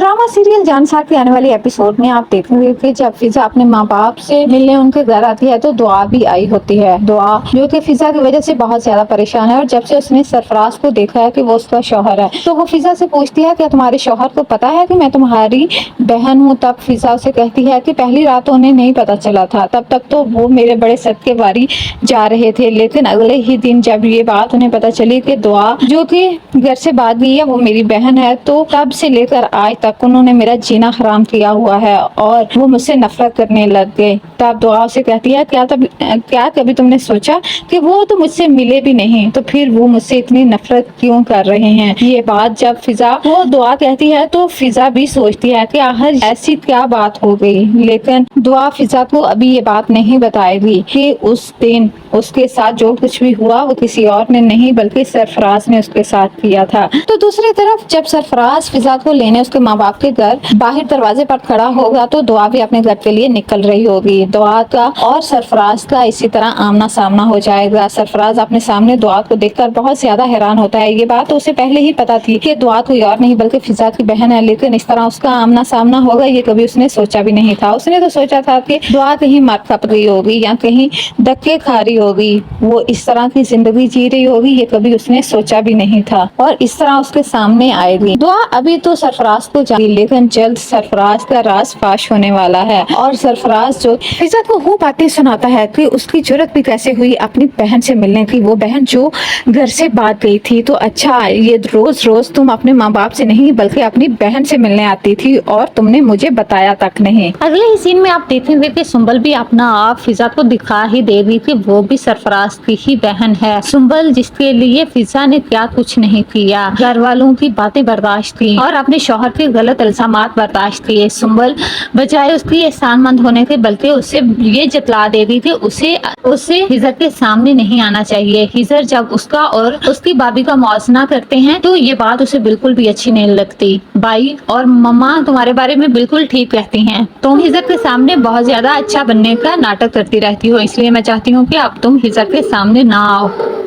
Drama serial Jansar के आने वाले एपिसोड में आप देखेंगे कि जब फिजा अपने माँ बाप से मिलने उनके घर आती है तो दुआ भी आई होती है। दुआ जो कि फिजा की वजह से बहुत ज्यादा परेशान है और जब से उसने सरफराज को देखा है कि वो उसका शौहर है तो वो फिजा से पूछती है कि तुम्हारे शौहर को पता है कि मैं तुम्हारी बहन हूँ। तब फिजा उसे कहती है कि पहली रात तो उन्हें नहीं पता चला था, तब तक तो वो मेरे बड़े सदके बारी जा रहे थे, लेकिन अगले ही दिन जब ये बात उन्हें पता चली कि दुआ जो कि घर से भाग गई है वो मेरी बहन है, तो तब से लेकर आज तक उन्होंने मेरा जीना हराम किया हुआ है और वो मुझसे नफरत करने लग गए। तब दुआ से कहती है क्या कभी तुमने सोचा कि वो तो मुझसे मिले भी नहीं, तो फिर वो मुझसे इतनी नफरत क्यों कर रहे हैं। ये बात जब फिजा वो दुआ कहती है तो फिजा भी सोचती है कि आखिर ऐसी क्या बात हो गई, लेकिन दुआ फिजा को अभी ये बात नहीं बताएगी कि उस दिन उसके साथ जो कुछ भी हुआ वो किसी और ने नहीं बल्कि सरफराज ने उसके साथ किया था। तो दूसरी तरफ जब सरफराज फिजा को लेने उसके माँ बाप के घर बाहर दरवाजे पर खड़ा होगा तो दुआ भी अपने घर के लिए निकल रही होगी। दुआ का और सरफराज का इसी तरह आमना सामना हो जाएगा। सरफराज अपने सामने दुआ को देखकर बहुत ज्यादा हैरान होता है। ये बात तो उसे पहले ही पता थी कि दुआ कोई और नहीं बल्कि फिजा की बहन है, लेकिन इस तरह उसका आमना सामना होगा ये कभी उसने सोचा भी नहीं था। उसने तो सोचा था कि दुआ कहीं मर खप गई होगी या कहीं धक्के खा रही होगी, वो इस तरह की जिंदगी जी रही होगी, ये कभी उसने सोचा भी नहीं था और इस तरह उसके सामने आएगी। दुआ अभी तो सरफराज को जाएगी, लेकिन जल्द सरफराज का राज फाश होने वाला है और सरफराज जो फिजा को वो बातें सुनाता है कि उसकी जरूरत भी कैसे हुई अपनी बहन से मिलने की, वो बहन जो घर से भाग गई थी। तो अच्छा, ये रोज रोज तुम अपने माँ बाप से नहीं बल्कि अपनी बहन से मिलने आती थी और तुमने मुझे बताया तक नहीं। अगले ही सीन में आप देखेंगे कि सुंबल भी अपना आप फिजा को दिखा ही दे रही थी, वो भी सरफराज की ही बहन है। सुंबल जिसके लिए फिजा ने क्या कुछ नहीं किया, घर वालों की बातें बर्दाश्त की और अपने शौहर के गलत इल्जामात बर्दाश्त किए। सुंबल बजाय उसकी एहसानमंद होने के बल्कि उसे ये जतला दे रही थी उसे हिजर के सामने नहीं आना चाहिए। हिजर जब उसका और उसकी भाभी का मुआवजा करते हैं तो ये बात उसे बिल्कुल भी अच्छी नहीं लगती। भाई और मम्मा तुम्हारे बारे में बिल्कुल ठीक कहती हैं, तुम हिजर के सामने बहुत ज्यादा अच्छा बनने का नाटक करती रहती हो, इसलिए मैं चाहती हूँ कि अब तुम हिजर के सामने ना आओ।